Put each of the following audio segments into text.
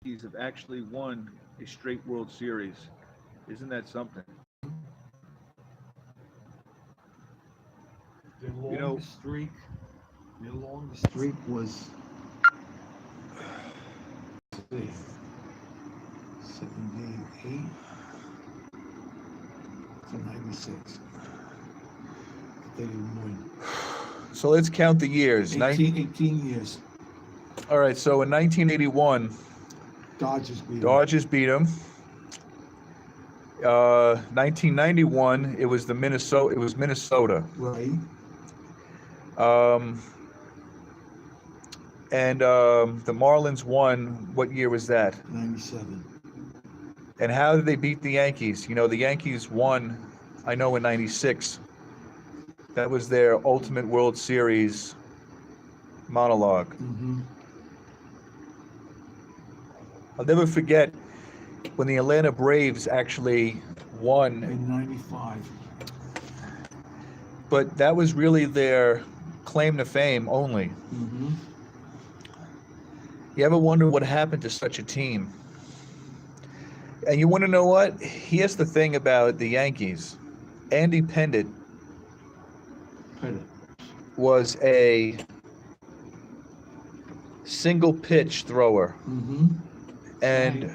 Yankees have actually won a straight World Series. Isn't that something? Their You know, longest streak was 78 to 96. They didn't win. so let's count the years. 18 years. All right, so in 1981, Dodgers beat them. Dodgers beat them. 1991, it was Minnesota. Right. And the Marlins won. What year was that? 97. And how did they beat the Yankees? You know, the Yankees won, I know, in 96. That was their ultimate World Series monologue. Mm-hmm. I'll never forget when the Atlanta Braves actually won. In 95. But that was really their claim to fame only. Mm-hmm. You ever wonder what happened to such a team? And you want to know what? Here's the thing about the Yankees. Andy Pettitte was a single pitch thrower. Mm-hmm. And Right.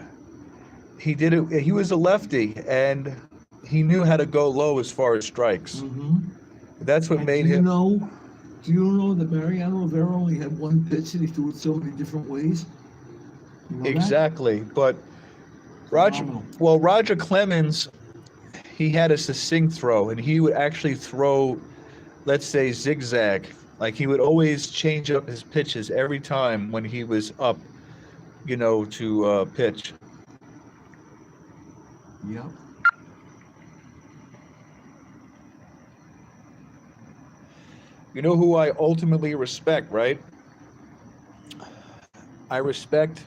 he did it. He was a lefty, and he knew how to go low as far as strikes. Mm-hmm. That's what And made him. Do you know that Mariano Rivera only had one pitch and he threw it so many different ways? You know that? Exactly. But Phenomenal. Roger Clemens, he had a succinct throw, and he would actually throw, let's say, zigzag. Like he would always change up his pitches every time when he was up, to pitch. Yep. You know who I ultimately respect, right? I respect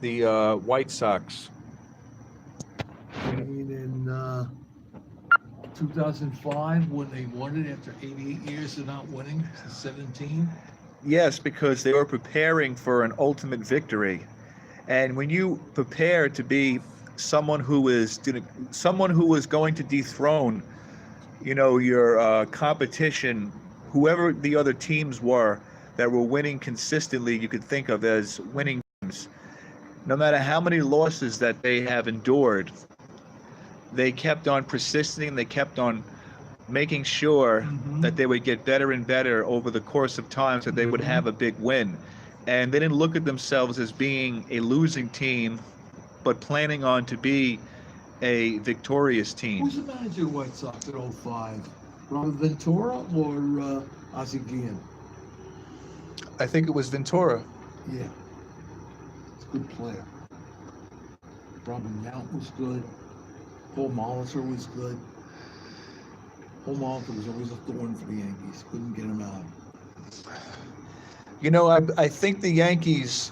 the White Sox. I mean, in 2005, when they won it after 88 years of not winning, 17. Yes, because they were preparing for an ultimate victory. And when you prepare to be someone who is going to dethrone, your competition, whoever the other teams were that were winning consistently, you could think of as winning teams. No matter how many losses that they have endured, they kept on persisting. They kept on making sure that they would get better and better over the course of time so they would have a big win. And they didn't look at themselves as being a losing team, but planning on to be a victorious team. Who's the manager of the White Sox at 05? Robert Ventura or Ozzie Guillen? I think it was Ventura. Yeah. It's a good player. Robin Mount was good. Paul Molitor was good. Paul Molitor was always a thorn for the Yankees. Couldn't get him out. I think the Yankees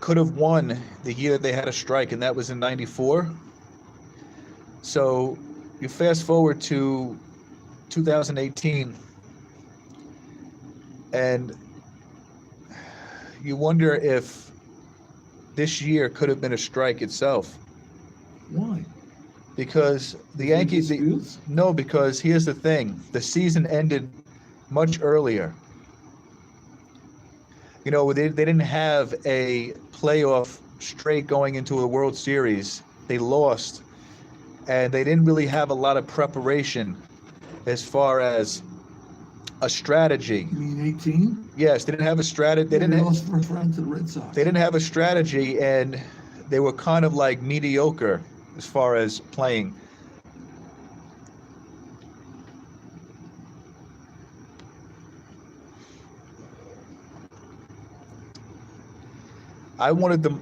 could have won the year they had a strike, and that was in 94. So you fast forward to 2018, and you wonder if this year could have been a strike itself. Why? Because the Yankees, no, because here's the thing. The season ended much earlier. They didn't have a playoff straight going into a World Series. They lost, and they didn't really have a lot of preparation as far as a strategy. You mean 18? Yes, they didn't have a strategy. They lost first round to the Red Sox. They didn't have a strategy, and they were kind of like mediocre as far as playing. I wanted the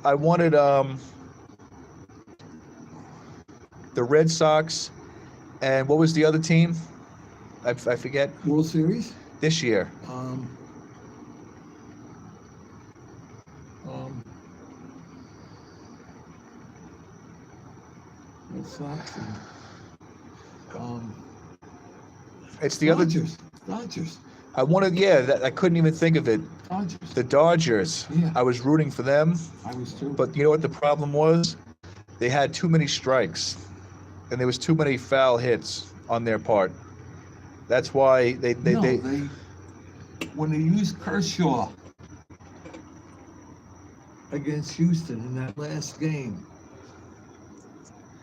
Red Sox, and what was the other team? I forget. World Series? This year. Red Sox and, it's the Dodgers. other. I wanted, I couldn't even think of it. Dodgers. The Dodgers. Yeah. I was rooting for them, I was too. but you know what the problem was? They had too many strikes, and there was too many foul hits on their part. That's why they when they used Kershaw against Houston in that last game,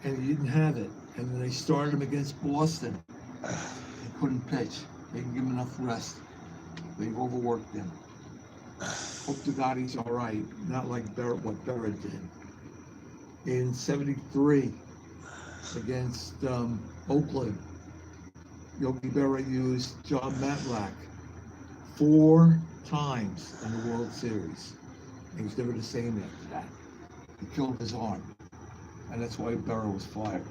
and he didn't have it, and then they started him against Boston. He couldn't pitch. They didn't give him enough rest. They overworked him. Hope to God he's all right. Not like what Berra did. In '73 against Oakland, Yogi Berra used John Matlack 4 times in the World Series. He was never the same after that. He killed his arm. And that's why Berra was fired.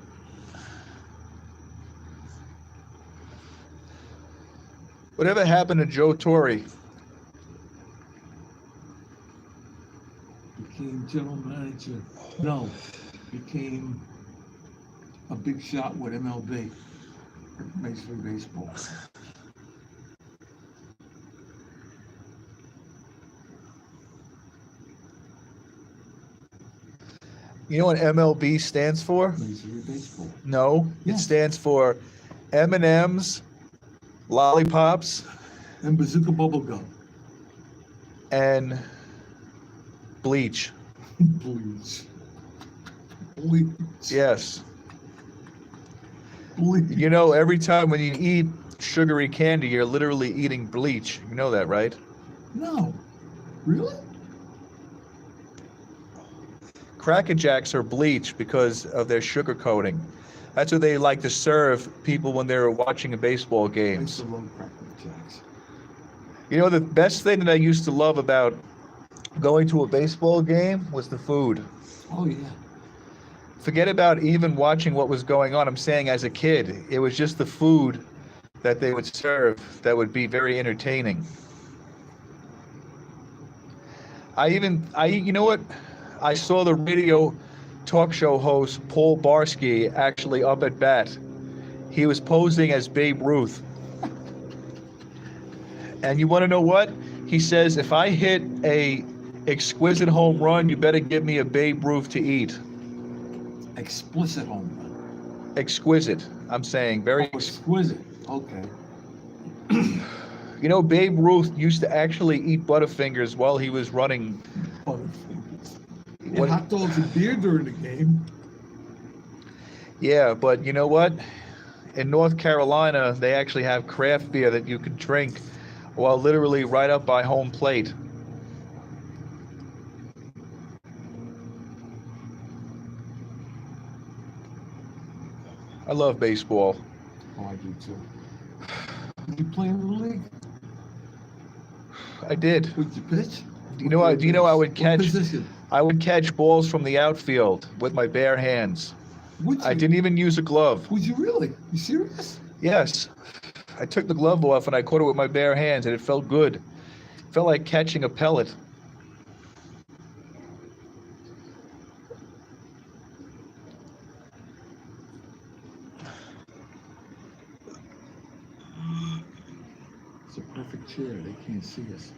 Whatever happened to Joe Torre? Became general manager. No, became a big shot with MLB, Major League Baseball. You know what MLB stands for? Major League Baseball. No, Yes. It stands for M&M's, lollipops, And Bazooka Bubblegum. and bleach. Bleach. Bleach. Yes. Bleach. You know, every time when you eat sugary candy, you're literally eating bleach. You know that, right? No. Really? Cracker Jacks are bleach because of their sugar coating. That's what they like to serve people when they're watching a baseball I game. used to love Cracker Jacks. You know, the best thing that I used to love about going to a baseball game was the food. Oh, yeah. Forget about even watching what was going on. I'm saying as a kid, it was just the food that they would serve that would be very entertaining. You know what? I saw the radio talk show host Paul Barsky actually up at bat. He was posing as Babe Ruth. And you want to know what? He says, if I hit a exquisite home run, you better give me a Babe Ruth to eat. Explicit home run. Exquisite, I'm saying. Very Exquisite. Okay. You know, Babe Ruth used to actually eat Butterfingers while he was running. Butterfingers. And What- hot dogs and beer during the game. Yeah, but you know what? In North Carolina, they actually have craft beer that you can drink while literally right up by home plate. I love baseball. Oh, I do too. Did you play in the league? I did. Would you pitch? Do you know I would What catch position? I would catch balls from the outfield with my bare hands. Would you? I didn't even use a glove. Would you really? You serious? Yes. I took the glove off and I caught it with my bare hands and it felt good. It felt like catching a pellet. It's a perfect chair. They can't see us.